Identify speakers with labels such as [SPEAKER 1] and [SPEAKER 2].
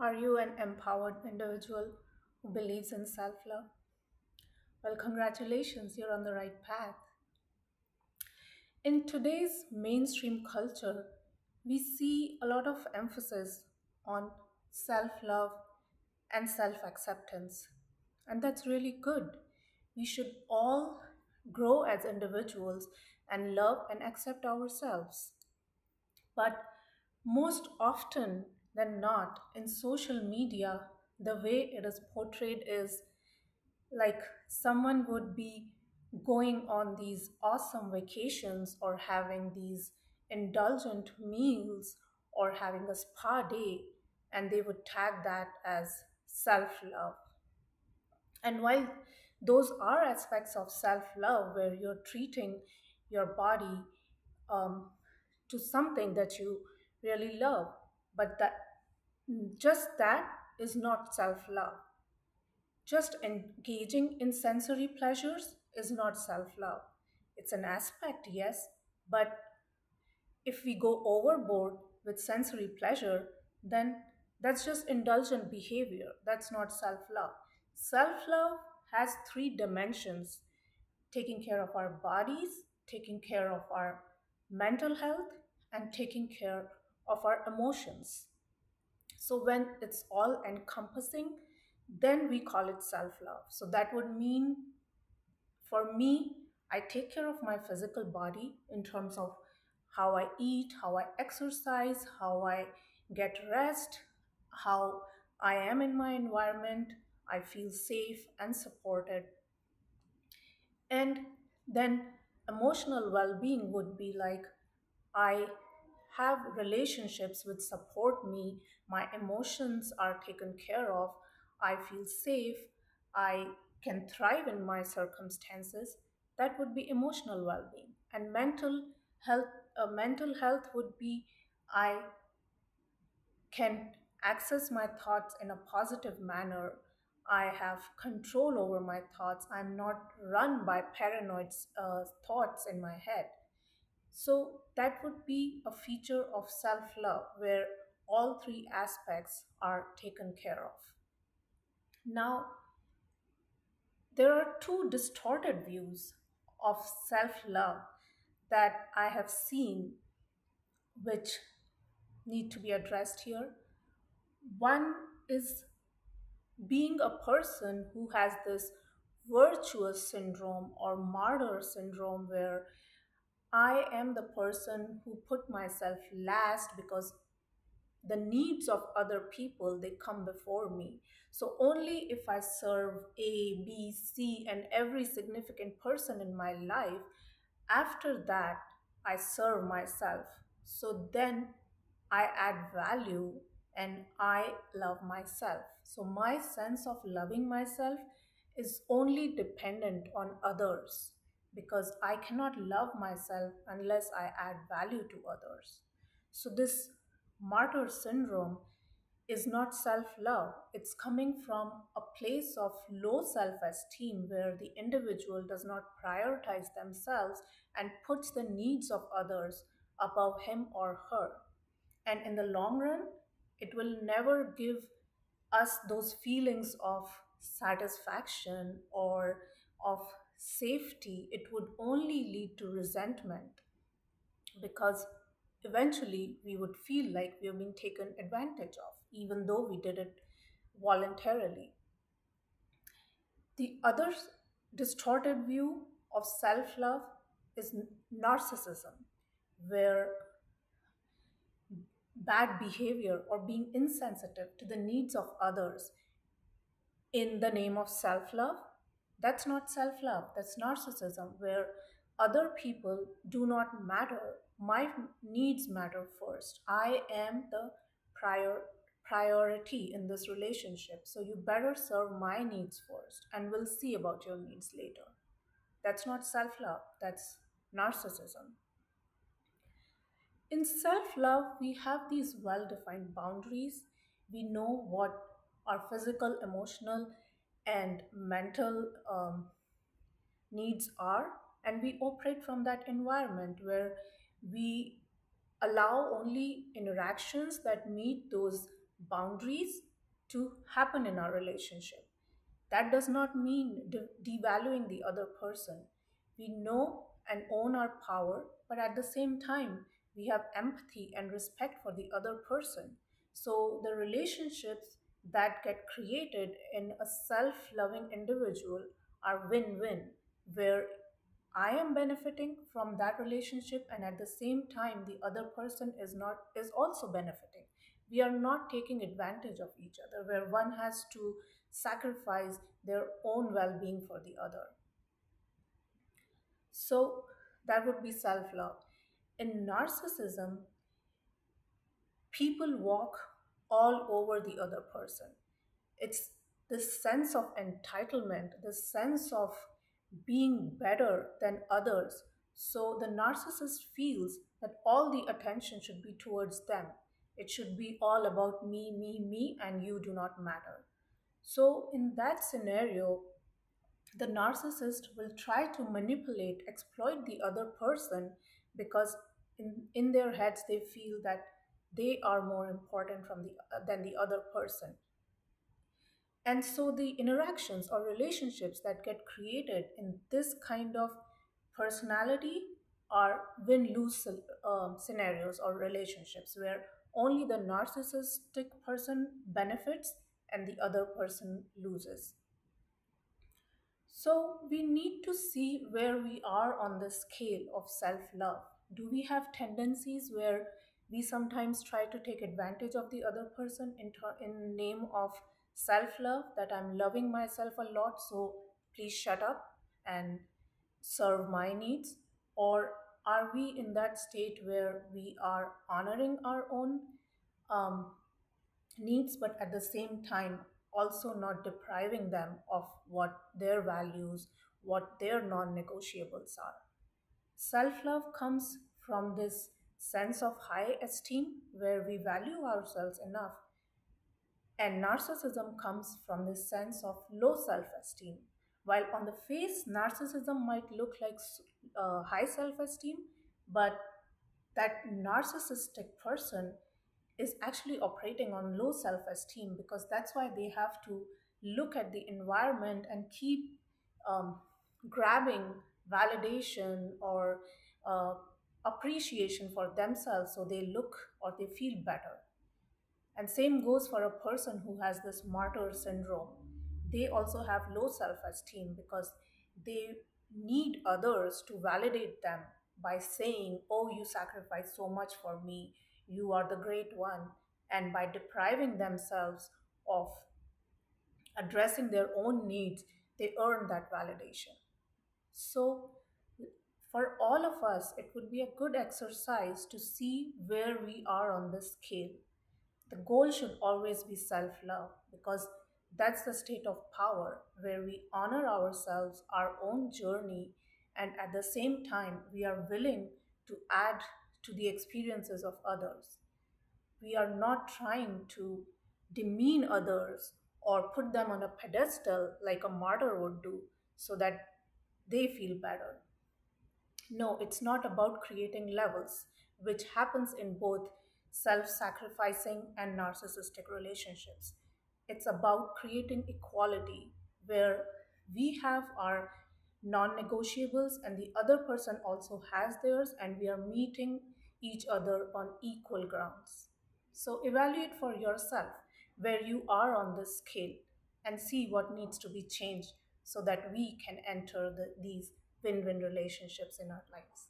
[SPEAKER 1] Are you an empowered individual who believes in self love? Well, congratulations, you're on the right path. In today's mainstream culture, we see a lot of emphasis on self love and self acceptance, and that's really good. We should all grow as individuals and love and accept ourselves. But most often than not, in social media, the way it is portrayed is like someone would be going on these awesome vacations or having these indulgent meals or having a spa day, and they would tag that as self love. And while those are aspects of self love where you're treating your body um, to something that you really love, but that just that is not self love. Just engaging in sensory pleasures is not self love. It's an aspect, yes, but if we go overboard with sensory pleasure, then that's just indulgent behavior. That's not self love. Self love has three dimensions: taking care of our bodies, taking care of our mental health, and taking care of our emotions. So when it's all encompassing, then we call it self love. So that would mean for me, I take care of my physical body in terms of how I eat, how I exercise, how I get rest, how I am in my environment. I feel safe and supported. And then emotional well being would be like I have relationships which support me, my emotions are taken care of, I feel safe, I can thrive in my circumstances. That would be emotional well being. And health, mental health would be I can access my thoughts in a positive manner. I have control over my thoughts. I'm not run by paranoid thoughts in my head. So that would be a feature of self love where all three aspects are taken care of. Now, there are two distorted views of self love that I have seen which need to be addressed here. One is being a person who has this virtuous syndrome or martyr syndrome where I am the person who put myself last because the needs of other people they come before me. So only if I serve A, B, C, and every significant person in my life, after that I serve myself. So then I add value and I love myself. So my sense of loving myself is only dependent on others because I cannot love myself unless I add value to others. So this martyr syndrome is not self love. It's coming from a place of low self esteem where the individual does not prioritize themselves and puts the needs of others above him or her. And in the long run, it will never give us those feelings of satisfaction or of safety. It would only lead to resentment because eventually we would feel like we are being taken advantage of, even though we did it voluntarily. The other distorted view of self love is narcissism, where bad behavior or being insensitive to the needs of others in the name of self love, that's not self love, that's narcissism, where other people do not matter. My needs matter first. I am the prior priority in this relationship. So you better serve my needs first and we'll see about your needs later. That's not self love, that's narcissism. In self love, we have these well defined boundaries. We know what our physical, emotional, and mental needs are, and we operate from that environment where we allow only interactions that meet those boundaries to happen in our relationship. That does not mean devaluing the other person. We know and own our power, but at the same time, we have empathy and respect for the other person. So the relationships that get created in a self loving individual are win win, where I am benefiting from that relationship, and at the same time the other person is also benefiting. We are not taking advantage of each other where one has to sacrifice their own well-being for the other. So that would be self-love. In narcissism, people walk all over the other person. It's this sense of entitlement, this sense of being better than others. So the narcissist feels that all the attention should be towards them. It should be all about me, me, me, and you do not matter. So in that scenario, the narcissist will try to manipulate, exploit the other person because in their heads they feel that they are more important than the other person. And so the interactions or relationships that get created in this kind of personality are win lose scenarios or relationships where only the narcissistic person benefits and the other person loses. So we need to see where we are on the scale of self love. Do we have tendencies where we sometimes try to take advantage of the other person in name of self love, that I'm loving myself a lot, so please shut up and serve my needs? Or are we in that state where we are honoring our own um, needs, but at the same time also not depriving them of what their values, what their non negotiables are? Self love comes from this sense of high esteem where we value ourselves enough, and narcissism comes from this sense of low self esteem. While on the face, narcissism might look like high self esteem, but that narcissistic person is actually operating on low self esteem because that's why they have to look at the environment and keep um, grabbing validation or uh, appreciation for themselves so they look or they feel better. And same goes for a person who has this martyr syndrome. They also have low self esteem because they need others to validate them by saying, "Oh, you sacrificed so much for me. You are the great one." And by depriving themselves of addressing their own needs, they earn that validation. So, for all of us, it would be a good exercise to see where we are on this scale. The goal should always be self love because that's the state of power where we honor ourselves, our own journey, and at the same time, we are willing to add to the experiences of others. We are not trying to demean others or put them on a pedestal like a martyr would do so that they feel better. No, it's not about creating levels, which happens in both self sacrificing and narcissistic relationships. It's about creating equality where we have our non negotiables and the other person also has theirs, and we are meeting each other on equal grounds. So, evaluate for yourself where you are on this scale and see what needs to be changed so that we can enter these win win relationships in our lives.